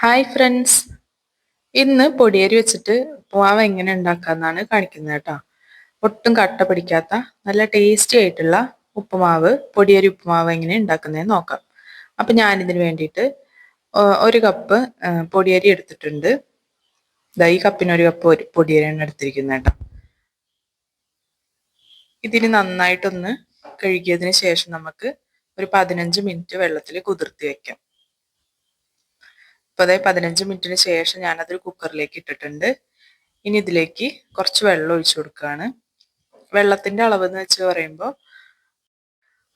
Hi friends, ഇന്ന് പൊടിയരി വെച്ചിട്ട് ഉപ്പുമാവ് എങ്ങനെ ഉണ്ടാക്കാന്നാണ് കാണിക്കുന്നത് കേട്ടോ. ഒട്ടും കട്ട പിടിക്കാത്ത നല്ല ടേസ്റ്റി ആയിട്ടുള്ള ഉപ്പുമാവ്, പൊടിയരി ഉപ്പുമാവ് എങ്ങനെ ഉണ്ടാക്കുന്നതെന്ന് നോക്കാം. അപ്പം ഞാനിതിന് വേണ്ടിയിട്ട് ഒരു കപ്പ് പൊടിയരി എടുത്തിട്ടുണ്ട്. ഈ കപ്പിന് ഒരു കപ്പ് പൊടിയരിയാണ് എടുത്തിരിക്കുന്നത് കേട്ടോ. ഇതിന് നന്നായിട്ടൊന്ന് കഴുകിയതിന് ശേഷം നമുക്ക് ഒരു 15 മിനിറ്റ് വെള്ളത്തിൽ കുതിർത്തി വെക്കാം. ഇപ്പോൾ 15 മിനിറ്റിന് ശേഷം ഞാനതൊരു കുക്കറിലേക്ക് ഇട്ടിട്ടുണ്ട്. ഇനി ഇതിലേക്ക് കുറച്ച് വെള്ളം ഒഴിച്ചു കൊടുക്കുകയാണ്. വെള്ളത്തിൻ്റെ അളവ് എന്ന് വെച്ച് പറയുമ്പോൾ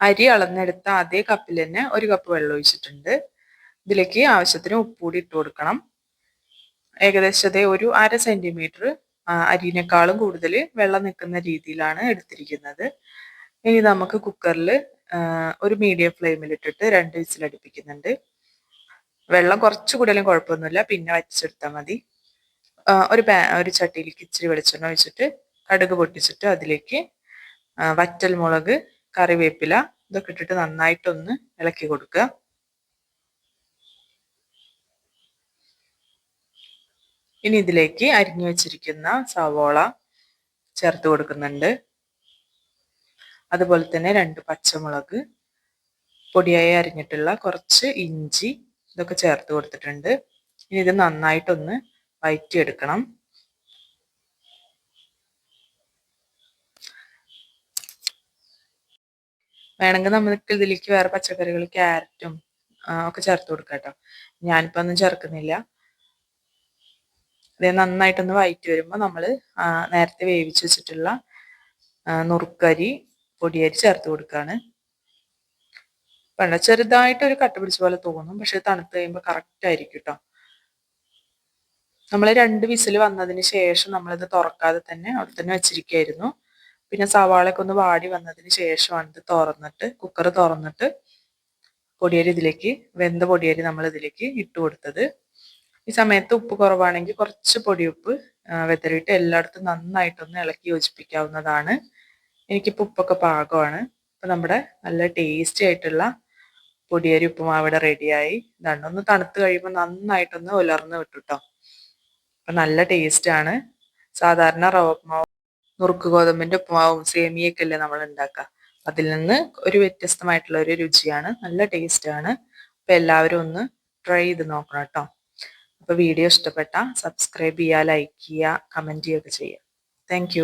അരി അളന്നെടുത്ത അതേ കപ്പിൽ തന്നെ ഒരു കപ്പ് വെള്ളം ഒഴിച്ചിട്ടുണ്ട്. ഇതിലേക്ക് ആവശ്യത്തിന് ഉപ്പ് കൂടി ഇട്ട് കൊടുക്കണം. ഏകദേശം ഒരു 1/2 സെൻറ്റിമീറ്റർ അരിനേക്കാളും കൂടുതൽ വെള്ളം നിൽക്കുന്ന രീതിയിലാണ് എടുത്തിരിക്കുന്നത്. ഇനി നമുക്ക് കുക്കറിൽ ഒരു മീഡിയം ഫ്ലെയിമിൽ ഇട്ടിട്ട് 2 വിസിൽ അടുപ്പിക്കുന്നുണ്ട്. വെള്ളം കുറച്ച് കൂടുതലും കുഴപ്പമൊന്നുമില്ല, പിന്നെ വറ്റിച്ചെടുത്താൽ മതി. ഒരു ചട്ടിയിലേക്ക് ഇച്ചിരി വെളിച്ചെണ്ണ ഒഴിച്ചിട്ട് കടുക് പൊട്ടിച്ചിട്ട് അതിലേക്ക് വറ്റൽ മുളക്, കറിവേപ്പില ഇതൊക്കെ ഇട്ടിട്ട് നന്നായിട്ടൊന്ന് ഇളക്കി കൊടുക്കുക. ഇനി ഇതിലേക്ക് അരിഞ്ഞു വെച്ചിരിക്കുന്ന സവോള ചേർത്ത് കൊടുക്കുന്നുണ്ട്. അതുപോലെ തന്നെ 2 പച്ചമുളക്, പൊടിയായി അരിഞ്ഞിട്ടുള്ള കുറച്ച് ഇഞ്ചി ഇതൊക്കെ ചേർത്ത് കൊടുത്തിട്ടുണ്ട്. ഇനി ഇത് നന്നായിട്ടൊന്ന് വഴറ്റിയെടുക്കണം. വേണമെങ്കിൽ നമുക്ക് ഇതിലേക്ക് വേറെ പച്ചക്കറികൾ, ക്യാരറ്റും ഒക്കെ ചേർത്ത് കൊടുക്കാം കേട്ടോ. ഞാനിപ്പോൾ ഒന്നും ചേർക്കുന്നില്ല. ഇത് നന്നായിട്ടൊന്ന് വഴറ്റി വരുമ്പോൾ നമ്മൾ നേരത്തെ വേവിച്ച് വെച്ചിട്ടുള്ള നുറുക്കരി, പൊടിയരി ചേർത്ത് കൊടുക്കുകയാണ്. വേണ്ട, ചെറുതായിട്ടൊരു കട്ട പിടിച്ച പോലെ തോന്നും, പക്ഷെ തണുത്ത് കഴിയുമ്പോൾ കറക്റ്റ് ആയിരിക്കും കേട്ടോ. നമ്മൾ 2 വിസിൽ വന്നതിന് ശേഷം നമ്മളിത് തുറക്കാതെ തന്നെ അവിടെ തന്നെ വെച്ചിരിക്കുകയായിരുന്നു. പിന്നെ സവാളയൊക്കെ ഒന്ന് വാടി വന്നതിന് ശേഷമാണ് ഇത് കുക്കർ തുറന്നിട്ട് പൊടിയരി ഇതിലേക്ക്, വെന്ത പൊടിയരി നമ്മൾ ഇതിലേക്ക് ഇട്ട് കൊടുത്തത്. ഈ സമയത്ത് ഉപ്പ് കുറവാണെങ്കിൽ കുറച്ച് പൊടിയുപ്പ് വെതറിയിട്ട് എല്ലായിടത്തും നന്നായിട്ടൊന്ന് ഇളക്കി യോജിപ്പിക്കാവുന്നതാണ്. എനിക്കിപ്പോൾ ഉപ്പൊക്കെ പാകമാണ്. അപ്പം നമ്മുടെ നല്ല ടേസ്റ്റി ആയിട്ടുള്ള പൊടിയരി ഉപ്പുമാവ് ഇവിടെ റെഡിയായി. ഒന്ന് തണുത്ത് കഴിയുമ്പോൾ നന്നായിട്ടൊന്ന് ഉലർന്ന് വിട്ടു കേട്ടോ. അപ്പം നല്ല ടേസ്റ്റാണ്. സാധാരണ റവ ഉപ്പുമാവ്, നുറുക്ക് ഗോതമ്പിൻ്റെ ഉപ്പുമാവും സേമിയൊക്കെ അല്ലേ നമ്മൾ ഉണ്ടാക്കുക. അതിൽ നിന്ന് ഒരു വ്യത്യസ്തമായിട്ടുള്ള ഒരു രുചിയാണ്, നല്ല ടേസ്റ്റാണ്. അപ്പം എല്ലാവരും ഒന്ന് ട്രൈ ചെയ്ത് നോക്കണം കേട്ടോ. അപ്പോൾ വീഡിയോ ഇഷ്ടപ്പെട്ടാൽ സബ്സ്ക്രൈബ് ചെയ്യുക, ലൈക്ക് ചെയ്യുക, കമൻറ്റ് ചെയ്യുകയൊക്കെ ചെയ്യുക. താങ്ക്